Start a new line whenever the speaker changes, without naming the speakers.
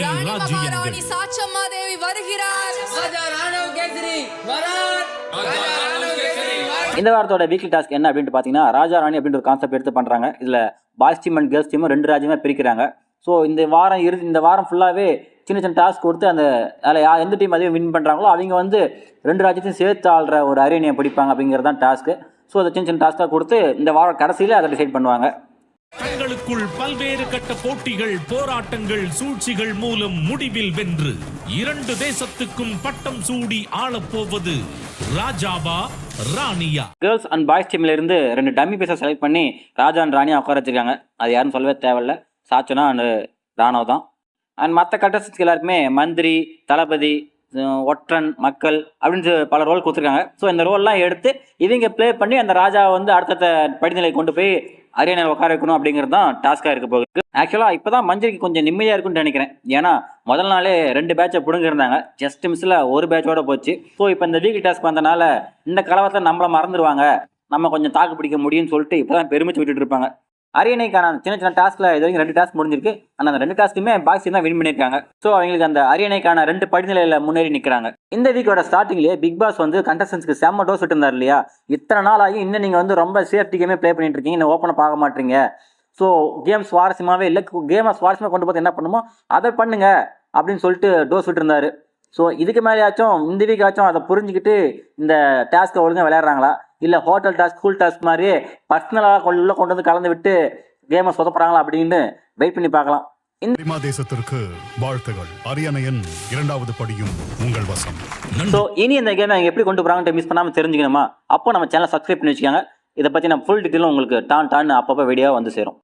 ராணி ராஜ்யங்கள்.
சாச்சம்மா தேவி வருகிறார். ராஜா ராணவ் கேசரி வரார்.
இந்த வாரத்தோட வீக்லி டாஸ்க் என்ன அப்படின்ட்டு பார்த்தீங்கன்னா, ராஜா ராணி அப்படின்ற ஒரு கான்செப்ட் எடுத்து பண்ணுறாங்க. இதில் பாய்ஸ் டீம் அண்ட் கேர்ள்ஸ் டீமும் 2 ராஜ்யமாக பிரிக்கிறாங்க. ஸோ இந்த வாரம் ஃபுல்லாகவே சின்ன சின்ன டாஸ்க் கொடுத்து அதில் எந்த டீம் அதிகம் வின் பண்ணுறாங்களோ அவங்க வந்து 2 ராஜ்யத்தையும் சேர்த்து ஆள்ற ஒரு அரியணையை பிடிப்பாங்க அப்படிங்கிறது தான் டாஸ்க்கு. ஸோ அதை சின்ன சின்ன டாஸ்க்காக கொடுத்து இந்த வாரம் கடைசியில் அதை டிசைட் பண்ணுவாங்க.
தங்களுக்குள் பல்வேறு கட்ட போட்டிகள், போராட்டங்கள், சூழ்ச்சிகள் மூலம் முடிவில் வென்று 2 தேசத்துக்கும் பட்டம் சூடி ஆளப்போவது ராஜாவா ராணியா?
கேர்ள்ஸ் அண்ட் பாய்ஸ் டீம்ல இருந்து 2 டம்மி பீஸை செலக்ட் பண்ணி ராஜா அண்ட் ராணியா உட்கார வச்சிருக்காங்க. அது யாரும் சொல்லவே தேவையில்ல, சாச்சனா அண்ட் ராணவ் தான். அண்ட் மற்ற கண்டஸ்டன்ஸ்க்கு எல்லாருக்குமே மந்திரி, தளபதி, ஒற்றன், மக்கள் அப்படின்னு பல ரோல் கொடுத்துருக்காங்க. ஸோ இந்த ரோல்லாம் எடுத்து இவங்க ப்ளே பண்ணி அந்த ராஜாவை வந்து அடுத்த படிநிலை கொண்டு போய் அரியணையில் உட்கார வைக்கணும் அப்படிங்கிறது தான் டாஸ்க்காக இருக்க போகுது. ஆக்சுவலாக இப்போ தான் மஞ்சரிக்கு கொஞ்சம் நிம்மதியாக இருக்குன்னு நினைக்கிறேன். ஏன்னா முதல் நாளே 2 பேட்சை பிடுங்கிருந்தாங்க, ஜஸ்ட் மிஸ்ஸில் ஒரு பேட்சோட போச்சு. ஸோ இப்போ இந்த வீக்லி டாஸ்க் வந்தனால இந்த கலவரத்தில் நம்மளை மறந்துடுவாங்க, நம்ம கொஞ்சம் தாக்கு பிடிக்க முடியும்னு சொல்லிட்டு இப்போ தான் பெருமிச்சு விட்டுட்டு இருப்பாங்க. அரியணைக்கான சின்ன சின்ன டாஸ்க்கில் இது வரைக்கும் 2 டாஸ்க் முடிஞ்சிருக்கு. ஆனால் அந்த 2 டாஸ்க்குமே பாய்ஸ் தான் வின் பண்ணியிருக்காங்க. ஸோ அவங்களுக்கு அந்த அரியணைக்கான 2 படிநிலையில் முன்னேறி நிற்கிறாங்க. இந்த வீக்கோட ஸ்டார்டிங்லேயே பிக் பாஸ் வந்து கண்டஸ்டன்ஸ்க்கு செம்ம டோஸ் விட்டுருந்தார் இல்லையா? இத்தனை நாள் ஆகி இன்னும் நீங்கள் வந்து ரொம்ப சேஃப்டி கேமே ப்ளே பண்ணிட்டு இருக்கீங்க, இன்னும் ஓப்பனாக பார்க்க மாட்டீங்க. ஸோ கேம் சுவாரஸ்யமாகவே இல்லை, கேமை சுவாரஸ்யமாக கொண்டு போது என்ன பண்ணுமோ அதை பண்ணுங்க அப்படின்னு சொல்லிட்டு டோஸ் விட்டுருந்தாரு. ஸோ இதுக்கு மேலேயாச்சும் இந்த வீக்காச்சும் அதை புரிஞ்சுக்கிட்டு இந்த டாஸ்க்கை ஒழுங்காக விளையாடுறாங்களா, இல்லை ஹோட்டல் டாஸ்க், ஸ்கூல் டாஸ்க் மாதிரியே பர்சனலாக உள்ள கொண்டு வந்து கலந்து விட்டு கேமை சொதப்புறாங்களா அப்படின்னு வெயிட் பண்ணி பார்க்கலாம்.
இந்த தேசத்திற்கு வாழ்த்துகள். அரியணையின் 2வது படியும் உங்கள் வசம்.
ஸோ இனி இந்த கேமை எப்படி கொண்டு போகிறாங்கன்ட்டு மிஸ் பண்ணாமல் தெரிஞ்சுக்கணுமா? அப்போ நம்ம சேனலை சப்ஸ்கிரைப் பண்ணி வச்சுக்காங்க. இதை பற்றி நான் ஃபுல் டீட்டெயிலும் உங்களுக்கு டான் அப்பப்போ வீடியோ வந்து சேரும்.